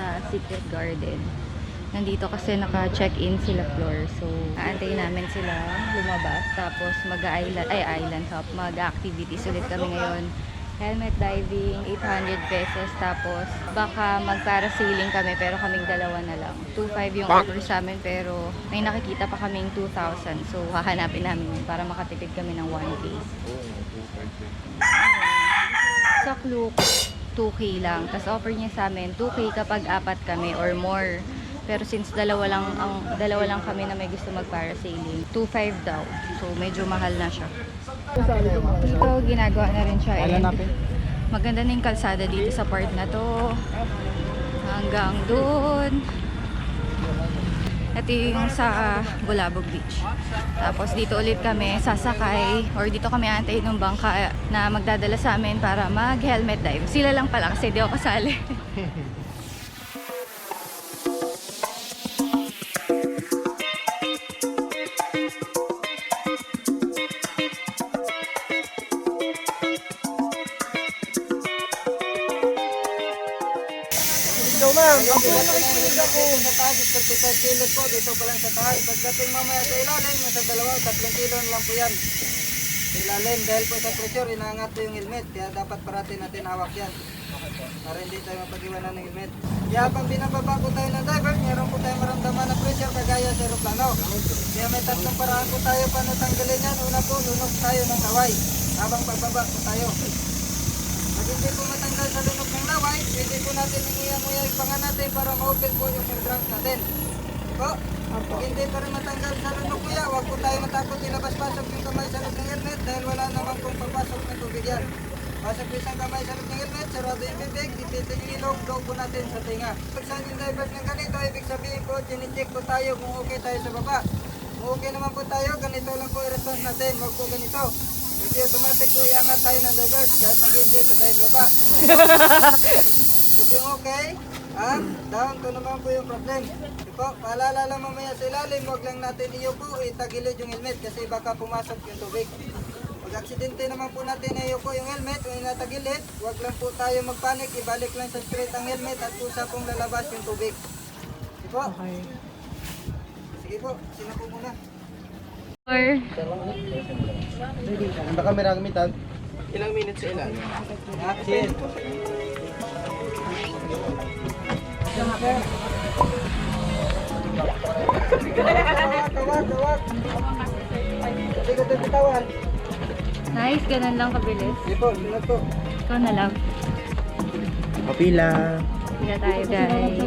sa Secret Garden. Nandito kasi naka-check-in sila floor. So, aantayin namin sila lumabas. Tapos mag-island hop, mag-activities ulit kami ngayon. Helmet diving, 800 pesos. Tapos, baka mag-parasailing kami, pero kaming dalawa na lang. 2,500 yung offer sa amin, pero may nakikita pa kaming 2,000. So, hahanapin namin yun para makatipid kami ng 1K. Sa Klook, 2K lang. Tapos, offer niya sa amin, 2K kapag apat kami or more. Pero since dalawa lang kami na may gusto mag-parasailing, 2,500 daw. So, medyo mahal na siya. Dito, ginagawa na rin siya. And maganda na yung kalsada dito sa part na to. Hanggang doon. Ito yung sa Bulabog Beach. Tapos dito ulit kami sasakay or dito kami aantayin ng bangka na magdadala sa amin para mag-helmet dive. Sila lang pala kasi di ako kasali. So ma'am, yung bigat na yung ako sa taas is 35 kilos po dito pa lang sa taas. Pagdating mamaya sa ilalim, nasa 2-3 kilo na lang po yan. Sa ilalim, dahil po sa pressure, inaangat po yung helmet. Kaya dapat parati natin hawak yan. Para hindi tayo mapag-iwanan ng helmet. Kaya habang binababa po tayo ng diver, meron po tayo maramdaman na pressure kagaya sa aeroplano. Kaya may tatlong paraan po tayo paano tanggalin yan. Una po, lunok tayo ng laway. Habang pagbaba po tayo. Pag hindi po matanggal sa lunok ng laway, hindi po natin ingiyamuya yung panga natin para ma-open po yung air natin. Po, pag hindi pa rin matanggal sa lunok kuya, huwag po tayo matakot ilabas-pasok yung kamay sa loob ng helmet dahil wala naman pong papasok ng tubig yan. Pasok po isang kamay sa loob ng helmet, sarado yung bibig, ipitin yung ilong, blow po natin sa tinga. Pag saan yung divers ng ganito, ibig sabihin po, chine-check po tayo kung okay tayo sa baba. Kung okay naman po tayo, ganito lang po i-response natin, huwag po ganito. Kasi automatic po iangat tayo ng divers kahit mag-enjoy pa tayo sa baba. So yung okay, down to naman po yung problem. Po, paalala lang mamaya sa ilalim, huwag lang natin iyo po itagilid yung helmet kasi baka pumasok yung tubig. Pag aksidente naman po natin iyo po yung helmet o inatagilid, huwag lang po tayo magpanik, ibalik lang sa straight ang helmet at kusa pong lalabas yung tubig. Sige po. Okay. Sige po, sino po muna? Ang kamera gamitan. Ilang minutes sa ilan? Action. Tawag. Hindi ko bitawan. Nice, ganun lang kabilis. Sige po, sunod po. Ikaw na lang. Kapila. Pila tayo guys.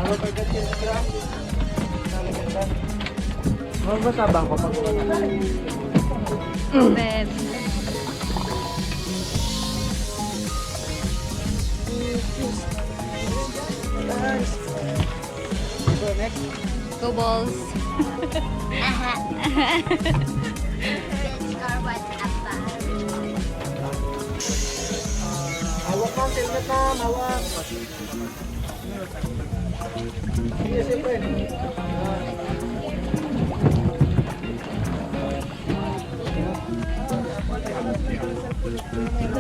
Ako pagdating sa ground. Magbasabang ko pag Open. Go next. Go balls. Hawak mo, helmet na, hawak. Sige, sige.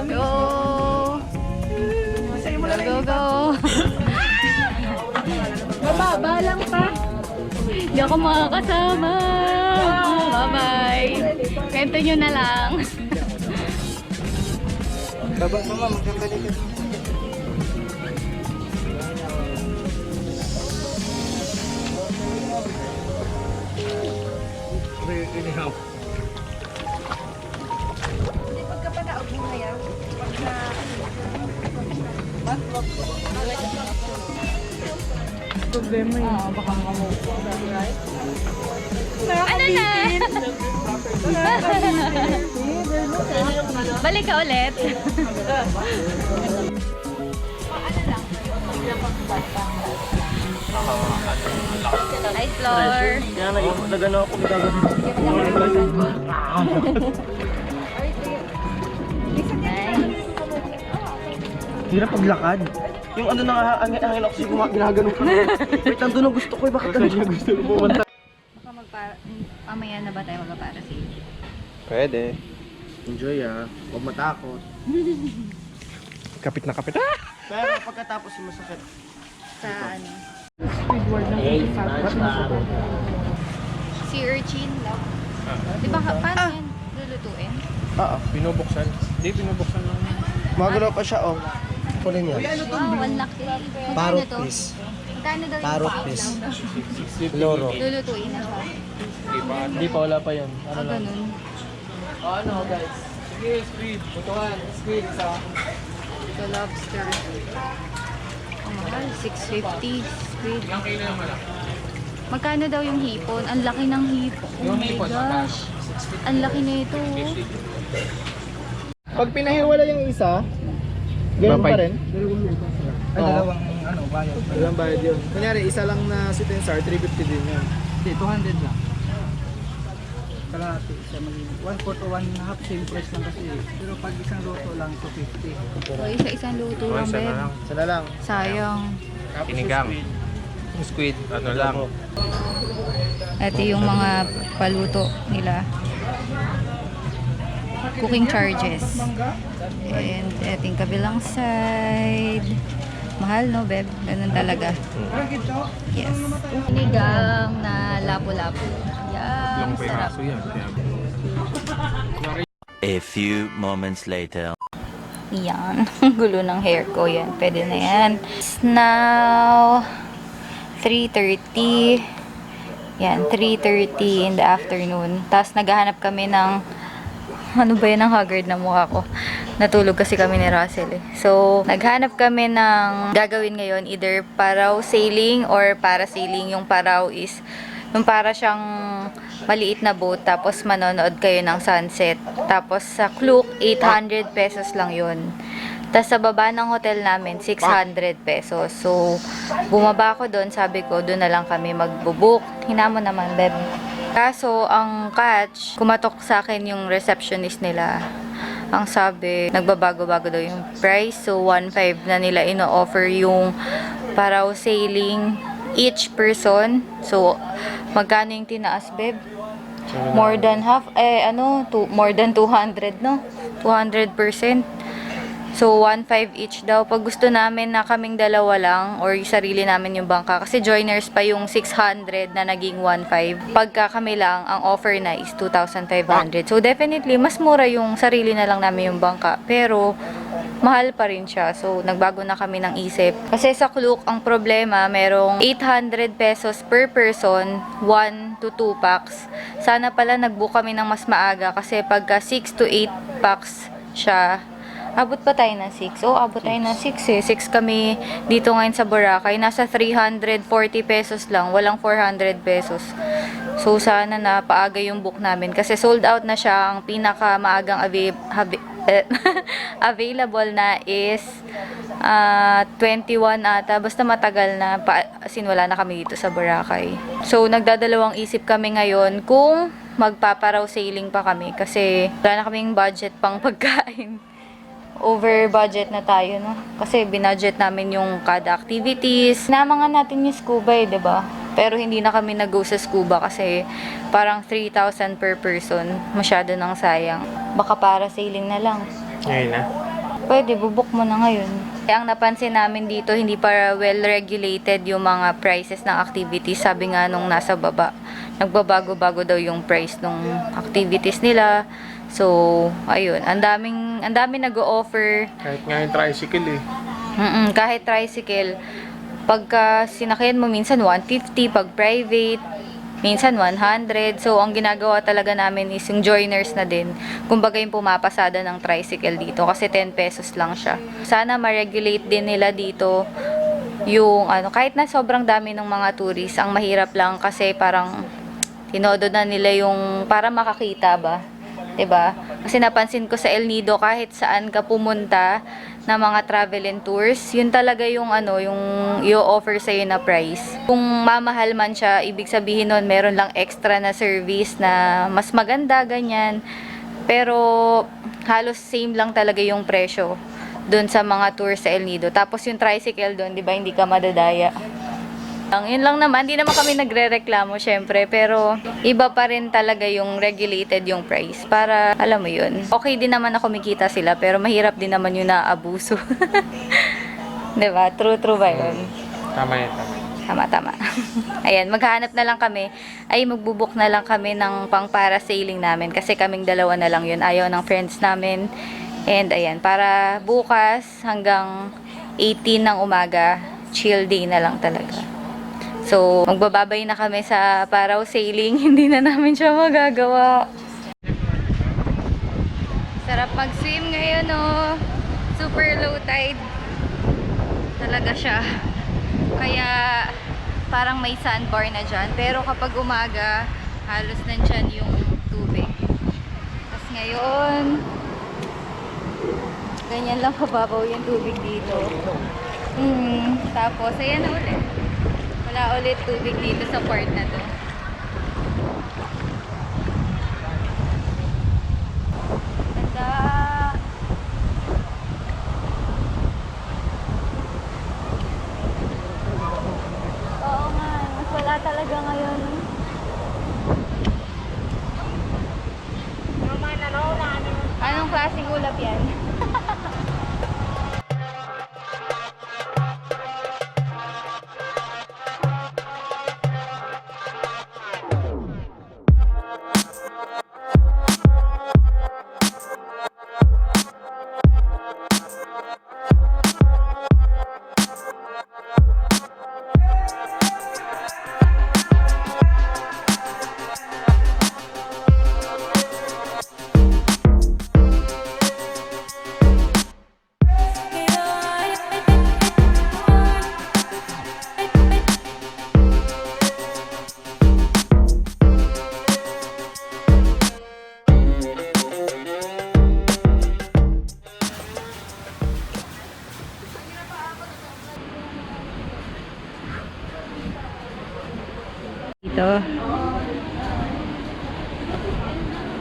Go! Go! Baba lang pa. Hindi ako makakasama. Bye-bye. Kwento nyo na lang. Baba mo ma'am, magkambali ka. Anyhow. Pagkapanaog mo ngayon, pag na... Problema yun. Baka mamupo. Ano na? Balik ka ulit. Nice floor. Kaya nag-ano ako gagawin. Hirap paglakad. Yung ano na hangin ako siguro ginagano ko. Wait, ando na gusto ko eh. Bakit ano niya gusto ko pumunta? Mamaya na ba tayo magpa-parasailing? Pwede. Enjoy ah. Huwag matakot. Kapit na kapit. Ah! Pero pagkatapos yung masakit. Sa ano? Squidward ng 25. Sea urchin. Di ba, paano yan lulutuin? Oo. Binubuksan. Hindi, binubuksan lang. Magulo pa siya, oh. Kulin yan. Wow, ang laki. Magkano Parrot to? fish. Magkano daw yung Parrot paaw fish. lang? Loro. Lulutuin na siya. Hindi pa, wala pa yan. Ah, ganun. Ano guys? Sige, squid. Butuhan. Squid, isa. Ito, lobster. Ang mahal, 650. Squid. Magkano daw yung hipon? Ang laki ng hipon. Oh my gosh. Ang laki na ito. Pag pinahiwala yung isa, ganun pa rin. Ay, dalawang ano, bayad. Ilang bayad yun? Kunyari, isa lang na sweet and sour, 350 din yun. Hindi, 200 lang. Kalahati siya maging 1/4 to 1/2 same price lang kasi. Pero pag isang luto lang, 250. O, isa-isang luto lang, Isa na babe. lang. Isa na lang. Sayang. Sinigang. Yung squid, ano lang. Ito yung mga paluto nila. Cooking charges. And ito yung kabilang side. Mahal, no, babe? Ganun talaga. Yes. Sinigang na lapu-lapu. Yan, Yung sarap. piraso yan. A few moments later. Yan. Gulo ng hair ko. Yan. Pwede na yan. It's now 3:30. Yan. 3:30 in the afternoon. Tapos naghahanap kami ng ano ba yun ang haggard na mukha ko. Natulog kasi kami ni Russell eh. So, naghanap kami ng gagawin ngayon. Either paraw sailing or parasailing. Yung paraw is yung para siyang maliit na boat. Tapos manonood kayo ng sunset. Tapos sa Klook, 800 pesos lang yun. Tapos sa baba ng hotel namin, 600 pesos. So, bumaba ako doon. Sabi ko, doon na lang kami magbubook. Hinamon naman, babe. Kaso, ang catch, kumatok sa akin yung receptionist nila. Ang sabi, nagbabago-bago daw yung price. So, 1.5 na nila ino-offer yung paraw sailing each person. So, magkano yung tinaas, babe? More than half. More than 200, no? 200%. So, 1.5 each daw. Pag gusto namin na kaming dalawa lang or sarili namin yung bangka. Kasi joiners pa yung 600 na naging 1.5. Pagka kami lang, ang offer na is 2,500. So, definitely, mas mura yung sarili na lang namin yung bangka. Pero, mahal pa rin siya. So, nagbago na kami ng isip. Kasi sa Klook, ang problema, merong 800 pesos per person, 1 to 2 packs. Sana pala nag-book kami ng mas maaga kasi pagka 6 to 8 packs siya, abot pa tayo ng 6. Oh, abot tayo ng 6 eh. 6 kami dito ngayon sa Boracay. Nasa 340 pesos lang. Walang 400 pesos. So, sana na paaga yung book namin. Kasi sold out na siya. Ang pinakamaagang available na is 21 ata. Basta matagal na. As in, wala na kami dito sa Boracay. So, nagdadalawang isip kami ngayon kung magpaparaw sailing pa kami. Kasi wala na kaming budget pang pagkain. Over budget na tayo, no? Kasi binudget namin yung kada activities. Namangan natin yung scuba eh, 'di ba? Pero hindi na kami nag-go sa scuba kasi parang 3,000 per person. Masyado nang sayang. Baka para sailing na lang. Ngayon na. Pwede, bubuk mo na ngayon. Ang napansin namin dito, hindi pa well-regulated yung mga prices ng activities. Sabi nga nung nasa baba, nagbabago-bago daw yung price ng activities nila. So, ayun. Ang daming nag-o-offer. Kahit nga yung tricycle eh. Kahit tricycle. Pagka sinakyan mo, minsan 150. Pag private, minsan 100. So, ang ginagawa talaga namin is yung joiners na din. Kumbaga yung pumapasada ng tricycle dito. Kasi 10 pesos lang siya. Sana ma-regulate din nila dito yung kahit na sobrang dami ng mga tourists. Ang mahirap lang kasi parang tinodo na nila yung para makakita ba. 'Di ba? Kasi napansin ko sa El Nido kahit saan ka pumunta na mga travel and tours, yun talaga yung yung i-offer sa na price. Kung mamahal man siya, ibig sabihin nun meron lang extra na service na mas maganda ganyan. Pero halos same lang talaga yung presyo doon sa mga tours sa El Nido. Tapos yung tricycle doon, 'di ba, hindi ka madadaya. Yun lang naman, hindi naman kami nagre-reklamo syempre, pero iba pa rin talaga yung regulated yung price para, alam mo yun, okay din naman na kumikita sila, pero mahirap din naman yung naaabuso. Diba? True ba yun? Tama yan, tama. Tama. Ayan, maghahanap na lang kami. Ay, magbubuk na lang kami ng pang parasailing namin. Kasi kaming dalawa na lang yun. Ayaw ng friends namin. And ayan, para bukas hanggang 18 ng umaga, chill day na lang talaga. So, magbababay na kami sa parasailing. Hindi na namin siya magagawa. Sarap mag-swim ngayon, oh. Super low tide. Talaga siya. Kaya parang may sandbar na dyan. Pero kapag umaga, halos nandyan yung tubig. Tapos ngayon, ganyan lang kababaw yung tubig dito. Tapos, ayan na ulit. Wala ulit tubig dito sa part na to. Ganda! Oo nga, mas wala talaga ngayon. Anong klaseng ulap yan? Dito.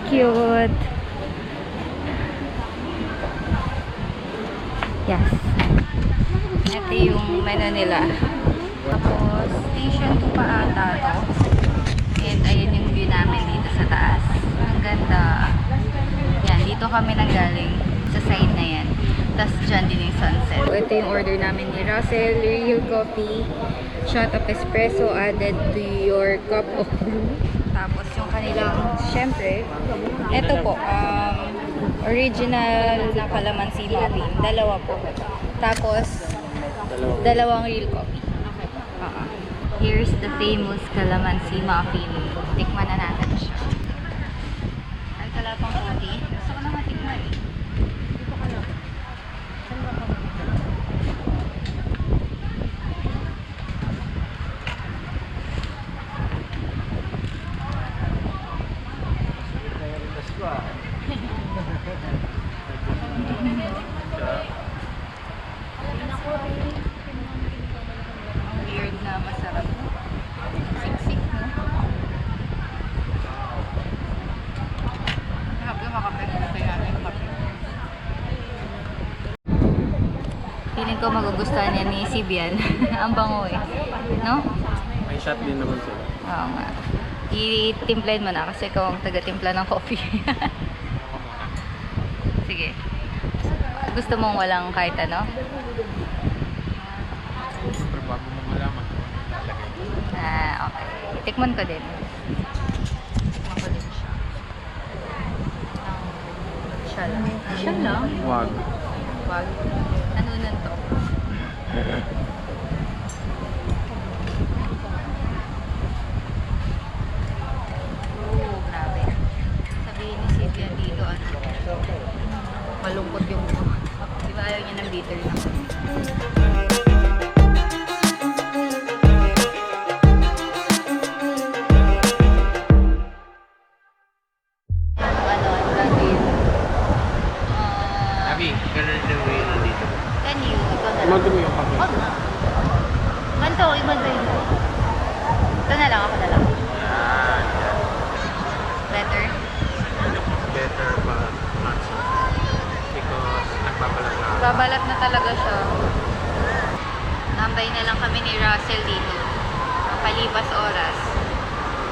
Cute. Yes. Ito yung menu nila. Tapos, station 2 pa ata to. And ayun yung view namin dito sa taas. Ang ganda. Yan, dito kami nanggaling sa side na yan. Tapos dyan din yung sunset. So, ito yung order namin ni Russell. Real coffee, shot of espresso added to your cup of brew. Tapos yung kanilang, syempre, ito po, original na calamansi muffin. Dalawa po. Tapos, dalawang real coffee. Here's the famous calamansi muffin. Tikman na natin siya. Ay, wala pang coffee. Gusto ko na matikman eh. Ang weird na masarap. Siksik, no? Mahap yung makapit na kaya yung kape. Feeling ko magugustuhan niya ni Sibian. Ang bango eh. No? May shot din naman sila. Oo nga. I-timplahin mo na kasi ikaw ang taga-timpla ng coffee. Sige. Gusto mong walang kahit ano? Pero bago mo malaman kung ano lalagay. Okay. Tikman ko din. Tikman ko din siya. Siya lang. Siya lang? Wag. Wag. Ano nun to? Oh, grabe. Sabihin ni Cynthia dito, ano, malungkot yung buwan. Di ba ayaw niya ng bitter na? Ano, lagin. Abi, ganun din mo yun dito. Can you? Ikaw na lang. Magdo mo yung kape. Oh, ganito, iba-iba yun. Ito na lang, ako na lang. Yan. Better? Better pa not so. Because nagbabalat na. Babalat na talaga siya. Nambay na lang kami ni Russell dito. palipas oras.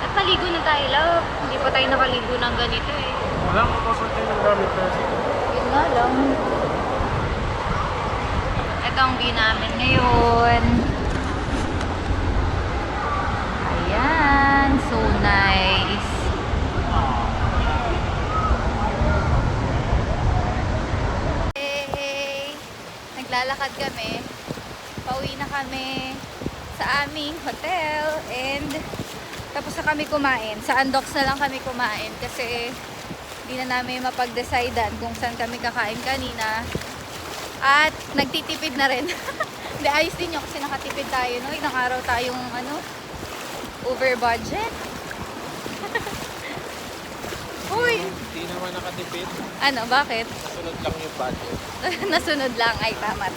At paligo na tayo, love. Hindi pa tayo nakaligo ng ganito eh. Wala akong papunta ng gamit na sige. Yun nga lang. Ito ang view namin ngayon. Ayan. So nice. Hey! Naglalakad kami. Pauwi na kami sa aming hotel. And tapos na kami kumain. Sa Andox na lang kami kumain. Kasi hindi na namin mapag-decidean kung saan kami kakain kanina. At nagtitipid na rin. Hindi, ayos din yun kasi nakatipid tayo, no? Ilang araw tayong, over budget. Uy! Hindi naman nakatipid. Ano, bakit? Nasunod lang yung budget. Nasunod lang. Ay, tama.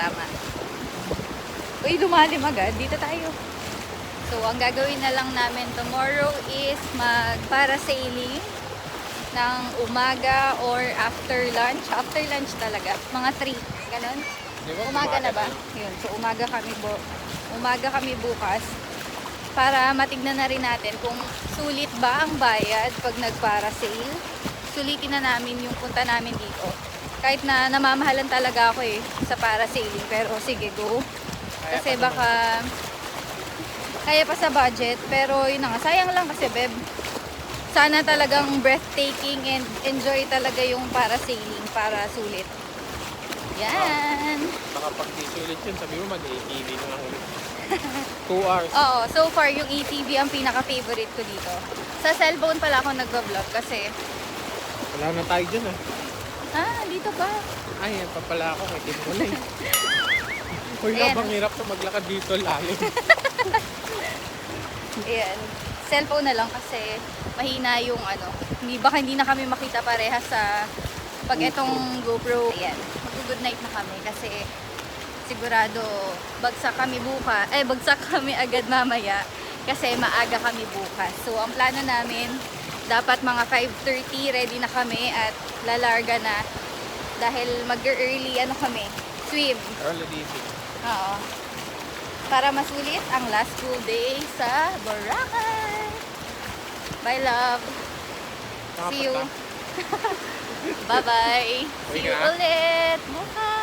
Uy, lumalim agad. Dito tayo. So, ang gagawin na lang namin tomorrow is mag-parasailing ng umaga or after lunch. After lunch talaga. Mga 3. Ganon. Umaga na ba? Yun. So, umaga kami bukas para matignan na rin natin kung sulit ba ang bayad pag nag-parasail. Sulitin na namin yung punta namin dito. Kahit na namamahalan talaga ako sa parasailing. Pero sige, go. Kasi baka kaya pa sa budget. Pero yun na nga. Sayang lang kasi, Beb. Sana talagang breathtaking and enjoy talaga yung parasailing para sulit. Yan. Baka pag isulit yun, sabi mo mag-ATV na lang ulit. 2 hours. Oo, so far yung ATV ang pinaka-favorite ko dito. Sa cellphone pala ako nag-vlog kasi Wala na tayo dyan dito pa. Ay, yan pa pala ako. May tip mo na eh. Uy, labang hirap na maglakad dito lalim. Ayan. Cellphone na lang kasi mahina yung baka hindi na kami makita pareha sa pag itong GoPro. Ayan. Mag-good night na kami kasi sigurado bagsak kami agad mamaya kasi maaga kami bukas. So, ang plano namin dapat mga 5:30 ready na kami at lalarga na dahil mag-early kami, swim. Early DC. Oo. Para masulit ang last school day sa Boracay. Bye, love. See you. Bye-bye. See you ulit. Bukas.